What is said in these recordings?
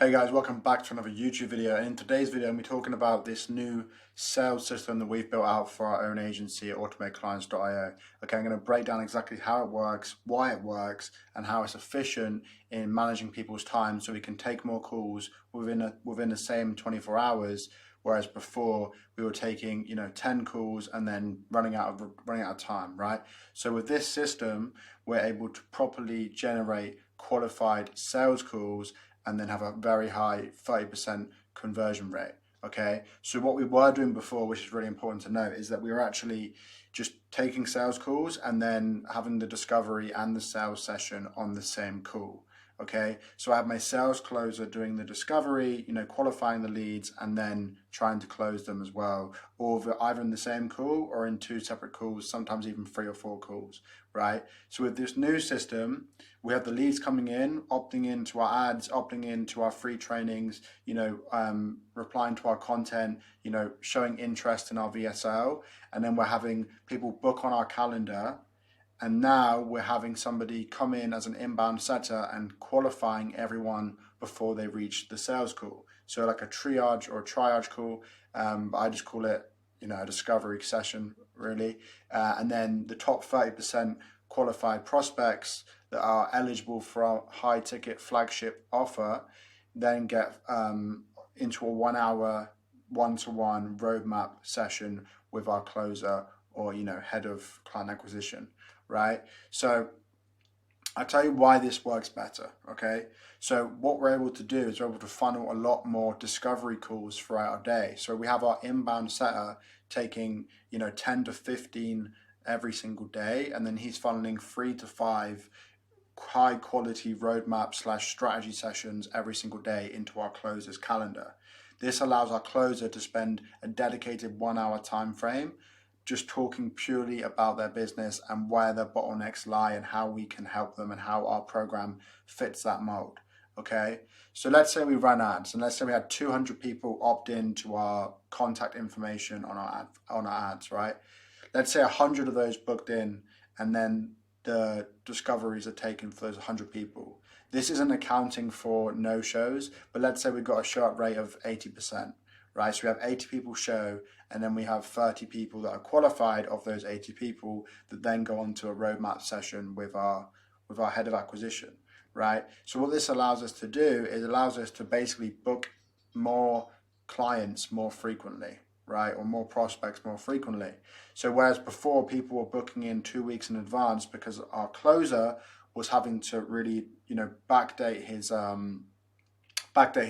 Hey guys, welcome back to another YouTube video. And in today's video, we're talking about this new sales system that we've built out for our own agency at AutomateClients.io. Okay, I'm going to break down exactly how it works, why it works, and how it's efficient in managing people's time so we can take more calls within the same 24 hours. Whereas before we were taking 10 calls and then running out of time, right? So with this system, we're able to properly generate qualified sales calls and then have a very high 30% conversion rate. Okay, so what we were doing before, which is really important to note, is that we were actually just taking sales calls and then having the discovery and the sales session on the same call. Okay, so I have my sales closer doing the discovery, qualifying the leads and then trying to close them as well, or either in the same call or in two separate calls, sometimes even 3 or 4 calls, right? So with this new system, we have the leads coming in, opting into our ads, opting into our free trainings, replying to our content, showing interest in our VSL, and then we're having people book on our calendar. And now we're having somebody come in as an inbound setter and qualifying everyone before they reach the sales call. So like a triage or a triage call, but I just call it, a discovery session really. And then the top 30% qualified prospects that are eligible for our high ticket flagship offer then get into a 1 hour one-to-one roadmap session with our closer or head of client acquisition. Right? So I'll tell you why this works better, okay? So what we're able to do is we're able to funnel a lot more discovery calls throughout our day. So we have our inbound setter taking, 10 to 15 every single day, and then he's funneling 3 to 5 high quality roadmap / strategy sessions every single day into our closer's calendar. This allows our closer to spend a dedicated 1 hour time frame just talking purely about their business and where their bottlenecks lie and how we can help them and how our program fits that mold. Okay, so let's say we run ads and let's say we had 200 people opt in to our contact information on our ads, right? Let's say 100 of those booked in and then the discoveries are taken for those 100 people. This isn't accounting for no-shows, but let's say we've got a show-up rate of 80%. Right, so we have 80 people show, and then we have 30 people that are qualified of those 80 people that then go on to a roadmap session with our head of acquisition, right? So what this allows us to do is allows us to basically book more clients more frequently, right, or more prospects more frequently. So whereas before people were booking in 2 weeks in advance because our closer was having to really, backdate his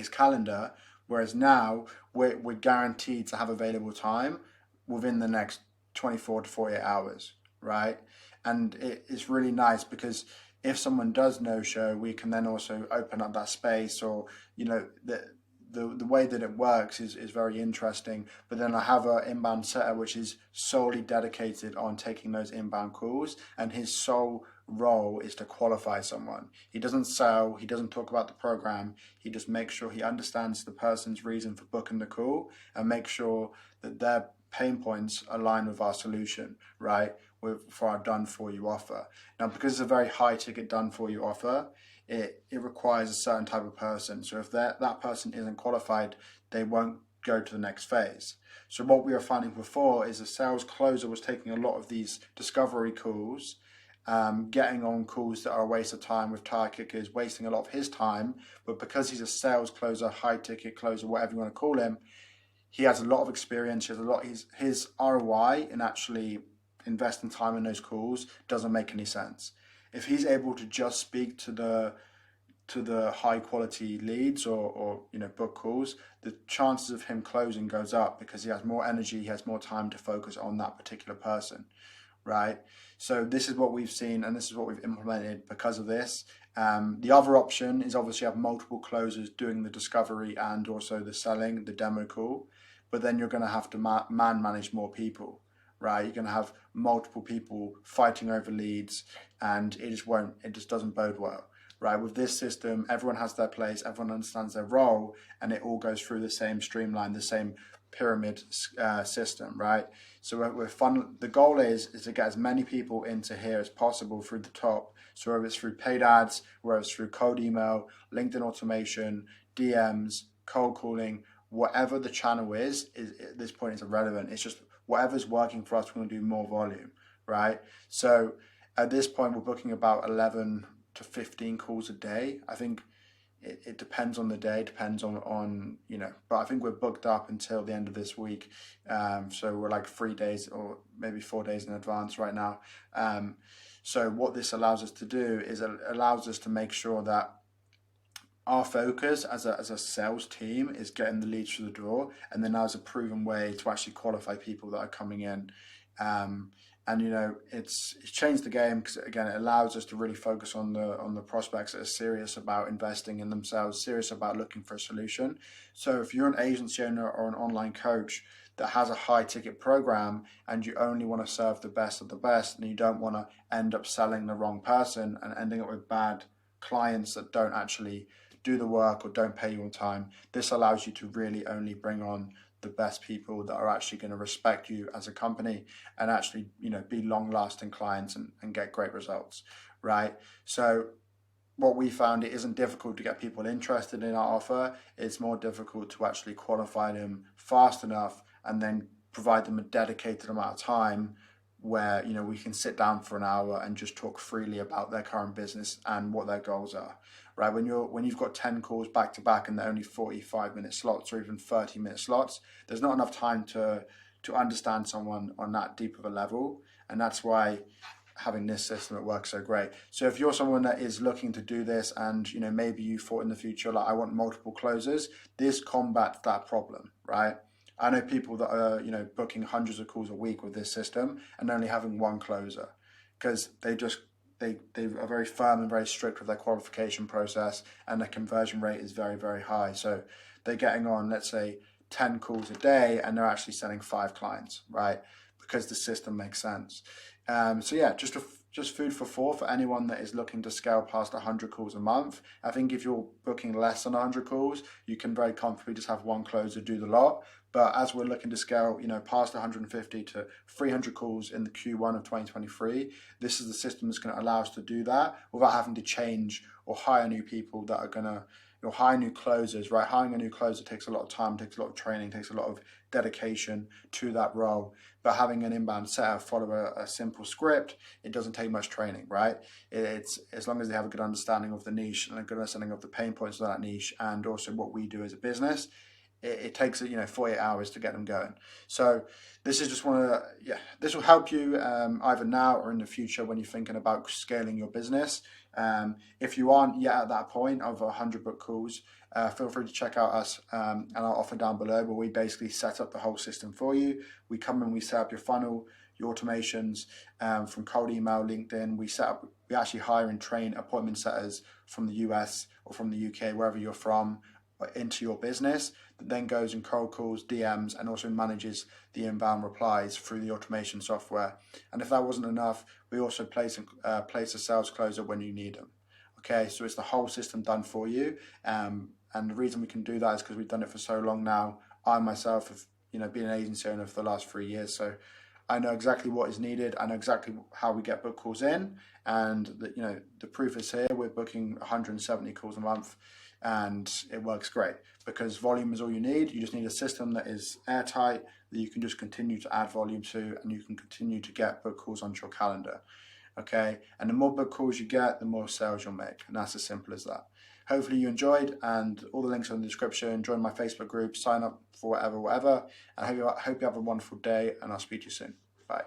calendar. Whereas now we're guaranteed to have available time within the next 24 to 48 hours, right? And it's really nice because if someone does no-show, we can then also open up that space, or the way that it works is very interesting. But then I have an inbound setter which is solely dedicated on taking those inbound calls, and his sole role is to qualify someone. He doesn't sell, he doesn't talk about the program, he just makes sure he understands the person's reason for booking the call and make sure that their pain points align with our solution, right, for our done for you offer. Now, because it's a very high ticket done for you offer, it requires a certain type of person. So if that person isn't qualified, they won't go to the next phase. So what we were finding before is a sales closer was taking a lot of these discovery calls, getting on calls that are a waste of time with tire kickers, wasting a lot of his time. But because he's a sales closer, high ticket closer, whatever you want to call him, he has a lot of experience. His ROI in actually investing time in those calls doesn't make any sense. If he's able to just speak to the high quality leads or book calls, the chances of him closing goes up because he has more energy, he has more time to focus on that particular person, right? So this is what we've seen and this is what we've implemented because of this. The other option is obviously have multiple closers doing the discovery and also the selling, the demo call, but then you're going to have to manage more people, right? You're going to have multiple people fighting over leads, and it just doesn't bode well, right? With this system, everyone has their place, everyone understands their role, and it all goes through the same streamline, the same pyramid system, right? So the goal is to get as many people into here as possible through the top. So whether it's through paid ads, whether it's through cold email, LinkedIn automation, DMs, cold calling, whatever the channel is at this point is irrelevant. It's just whatever's working for us, we're going to do more volume, right? So at this point, we're booking about 11 to 15 calls a day. I think it depends on the day, depends on but I think we're booked up until the end of this week. So we're like 3 days or maybe 4 days in advance right now. So what this allows us to do is it allows us to make sure that our focus as a sales team is getting the leads through the door, and then as a proven way to actually qualify people that are coming in. And it's changed the game because again it allows us to really focus on the prospects that are serious about investing in themselves, serious about looking for a solution. So if you're an agency owner or an online coach that has a high ticket program and you only want to serve the best of the best, and you don't want to end up selling the wrong person and ending up with bad clients that don't actually do the work or don't pay you on time, this allows you to really only bring on the best people that are actually going to respect you as a company and actually be long lasting clients and get great results, right? So what we found, it isn't difficult to get people interested in our offer. It's more difficult to actually qualify them fast enough and then provide them a dedicated amount of time where we can sit down for an hour and just talk freely about their current business and what their goals are, right? When you've got 10 calls back to back and they're only 45-minute slots or even 30-minute slots, there's not enough time to understand someone on that deep of a level, and that's why having this system, it works so great. So if you're someone that is looking to do this and maybe you thought in the future, like, I want multiple closers, this combats that problem, right? I know people that are booking hundreds of calls a week with this system and only having one closer because they are very firm and very strict with their qualification process, and the conversion rate is very, very high. So they're getting on, let's say, 10 calls a day and they're actually selling 5 clients, right? Because the system makes sense. So yeah, just food for thought for anyone that is looking to scale past 100 calls a month. I think if you're booking less than 100 calls, you can very comfortably just have one closer do the lot. But as we're looking to scale, past 150 to 300 calls in the Q1 of 2023, this is the system that's going to allow us to do that without having to change or hire new people that are going to, hire new closers, right? Hiring a new closer takes a lot of time, takes a lot of training, takes a lot of dedication to that role. But having an inbound setter follow a simple script, it doesn't take much training, right? It's as long as they have a good understanding of the niche and a good understanding of the pain points of that niche and also what we do as a business, it takes 48 hours to get them going. So this is just this will help you either now or in the future when you're thinking about scaling your business. If you aren't yet at that point of 100 book calls, feel free to check out us and our offer down below, where we basically set up the whole system for you. We come and we set up your funnel, your automations from cold email, LinkedIn. We actually hire and train appointment setters from the US or from the UK, wherever you're from, into your business, that then goes and cold calls, DMs, and also manages the inbound replies through the automation software. And if that wasn't enough, we also place a sales closer when you need them. Okay, so it's the whole system done for you. And the reason we can do that is because we've done it for so long now. I myself have been an agency owner for the last 3 years, so I know exactly what is needed. I know exactly how we get book calls in, and the proof is here. We're booking 170 calls a month. And it works great because volume is all you need. You just need a system that is airtight, that you can just continue to add volume to, and you can continue to get book calls onto your calendar. Okay, and the more book calls you get, the more sales you'll make, and that's as simple as that. Hopefully you enjoyed, and all the links are in the description. Join my Facebook group, sign up for whatever. And I hope you have a wonderful day, and I'll speak to you soon. Bye.